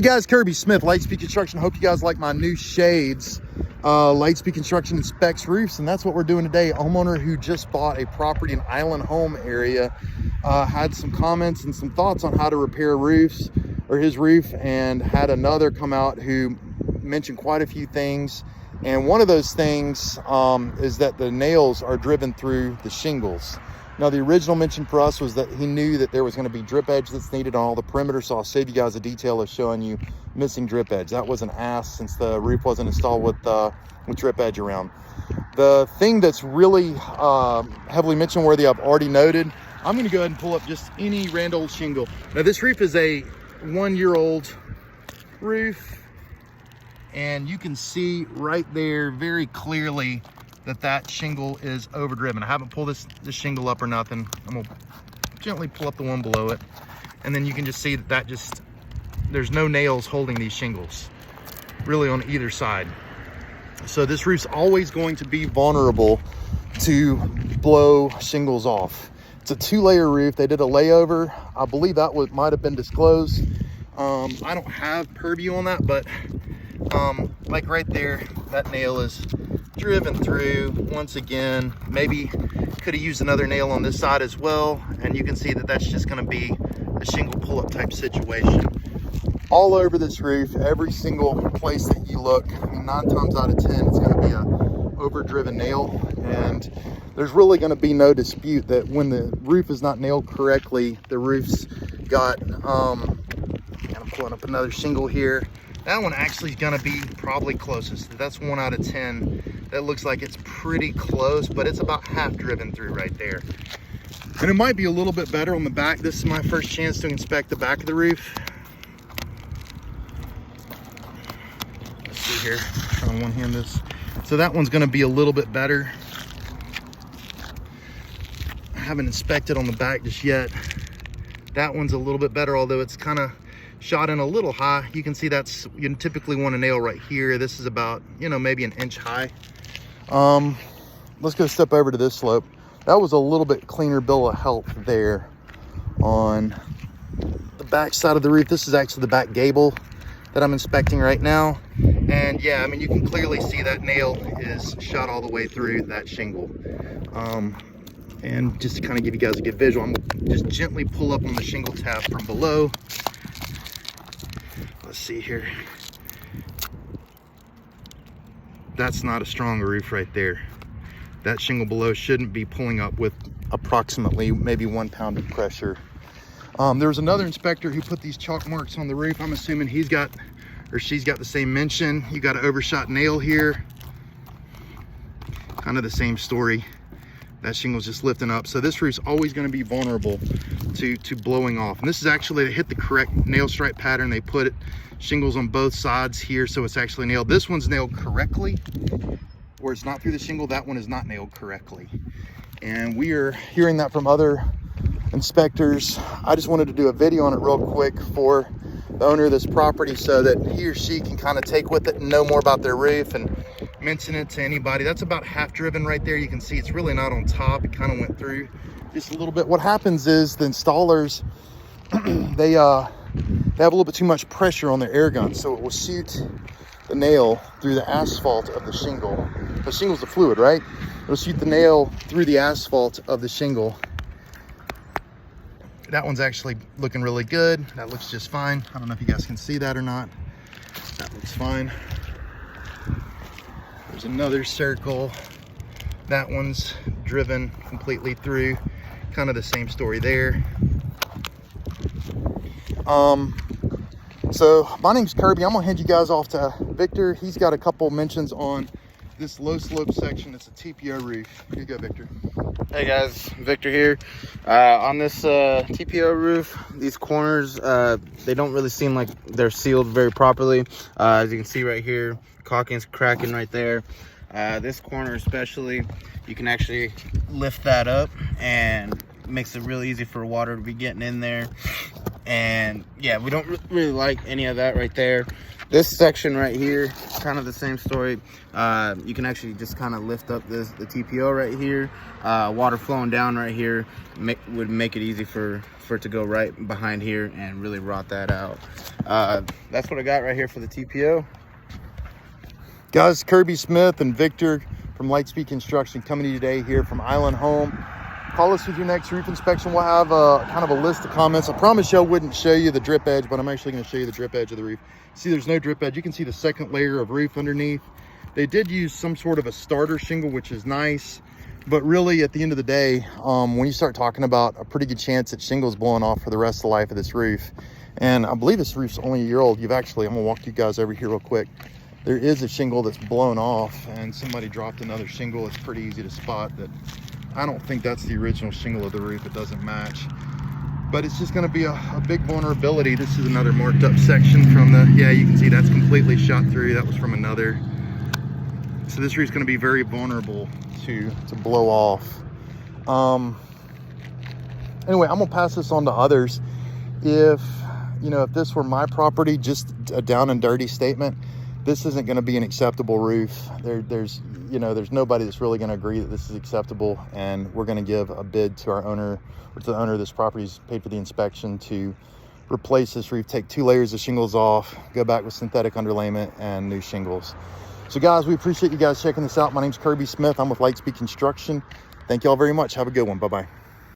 Hey guys, Kirby Smith, Lightspeed Construction. Hope you guys like my new shades. Lightspeed Construction inspects roofs, and that's what we're doing today. A homeowner who just bought a property in Island Home area had some comments and some thoughts on how to repair roofs, or his roof, and had another come out who mentioned quite a few things. And one of those things is that the nails are driven through the shingles. Now, the original mention for us was that he knew that there was going to be drip edge that's needed on all the perimeter, so I'll save you guys a detail of showing you missing drip edge. That was an ask since the roof wasn't installed with drip edge around. The thing that's really heavily mention worthy, I've already noted. I'm going to go ahead and pull up just any random old shingle. Now, this roof is a 1-year-old roof, and you can see right there very clearly that shingle is overdriven. I haven't pulled this shingle up or nothing. I'm gonna gently pull up the one below it, and then you can just see that there's no nails holding these shingles really on either side. So this roof's always going to be vulnerable to blow shingles off. It's a 2-layer roof. They did a layover. I believe that might have been disclosed. I don't have purview on that, but like right there, that nail is driven through once again. Maybe could have used another nail on this side as well, and you can see that that's just going to be a shingle pull-up type situation all over this roof. Every single place that you look, I mean, 9 times out of 10 it's going to be a overdriven nail. And there's really going to be no dispute that when the roof is not nailed correctly, the roof's got and I'm pulling up another shingle here. That one actually is going to be probably closest. That's 1 out of 10. That looks like it's pretty close, but it's about half driven through right there. And it might be a little bit better on the back. This is my first chance to inspect the back of the roof. Let's see here. Try to one-hand this. So that one's going to be a little bit better. I haven't inspected on the back just yet. That one's a little bit better, although it's kind of shot in a little high. You can see you typically want a nail right here. This is about, maybe an inch high. Let's go step over to this slope. That was a little bit cleaner bill of health there on the back side of the roof. This is actually the back gable that I'm inspecting right now. And yeah, I mean, you can clearly see that nail is shot all the way through that shingle. And just to kind of give you guys a good visual, I'm just gently pull up on the shingle tab from below. Let's see here. That's not a strong roof right there. That shingle below shouldn't be pulling up with approximately maybe 1 pound of pressure. There was another inspector who put these chalk marks on the roof. I'm assuming he's got, or she's got, the same mention. You got an overshot nail here. Kind of the same story. That shingle's just lifting up. So this roof's always going to be vulnerable to blowing off. And this is actually, they hit the correct nail stripe pattern. They put shingles on both sides here, so it's actually nailed. This one's nailed correctly, where it's not through the shingle. That one is not nailed correctly. And we are hearing that from other inspectors. I just wanted to do a video on it real quick for the owner of this property so that he or she can kind of take with it and know more about their roof and mention it to anybody. That's about half driven right there. You can see it's really not on top. It kind of went through just a little bit. What happens is the installers, they have a little bit too much pressure on their air gun, so it will shoot the nail through the asphalt of the shingle. The shingle's the fluid, right? It'll shoot the nail through the asphalt of the shingle. That one's actually looking really good. That looks just fine. I don't know if you guys can see that or not. That looks fine. There's another circle. That one's driven completely through. Kind of the same story there. So my name's Kirby. I'm gonna hand you guys off to Victor. He's got a couple mentions on this low slope section. It's a TPO roof. Here you go, Victor. Hey guys, Victor here. On this TPO roof, these corners, they don't really seem like they're sealed very properly. As you can see right here, caulking's cracking right there. This corner especially, you can actually lift that up and it makes it really easy for water to be getting in there. And yeah, we don't really like any of that right there. This section right here, kind of the same story. You can actually just kind of lift up the TPO right here. Water flowing down right here would make it easy for it to go right behind here and really rot that out. That's what I got right here for the TPO. Guys, Kirby Smith and Victor from Lightspeed Construction coming to you today here from Island Home. Call us with your next roof inspection. We'll have kind of a list of comments. I promise you I wouldn't show you the drip edge, but I'm actually going to show you the drip edge of the roof. See, there's no drip edge. You can see the second layer of roof underneath. They did use some sort of a starter shingle, which is nice. But really, at the end of the day, when you start talking about a pretty good chance that shingle's blowing off for the rest of the life of this roof, and I believe this roof's only a year old. I'm going to walk you guys over here real quick. There is a shingle that's blown off, and somebody dropped another shingle. It's pretty easy to spot that. I don't think that's the original shingle of the roof. It doesn't match. But it's just going to be a big vulnerability. This is another marked up section from the, yeah, you can see that's completely shot through. That was from another. So this roof's going to be very vulnerable to blow off. Anyway, I'm going to pass this on to others. If this were my property, just a down and dirty statement, this isn't going to be an acceptable roof. There's nobody that's really going to agree that this is acceptable, and we're going to give a bid to our owner, or to the owner of this property who's paid for the inspection, to replace this roof, take 2 layers of shingles off, go back with synthetic underlayment and new shingles. So guys, we appreciate you guys checking this out. My name's Kirby Smith. I'm with Lightspeed Construction. Thank you all very much. Have a good one. Bye-bye.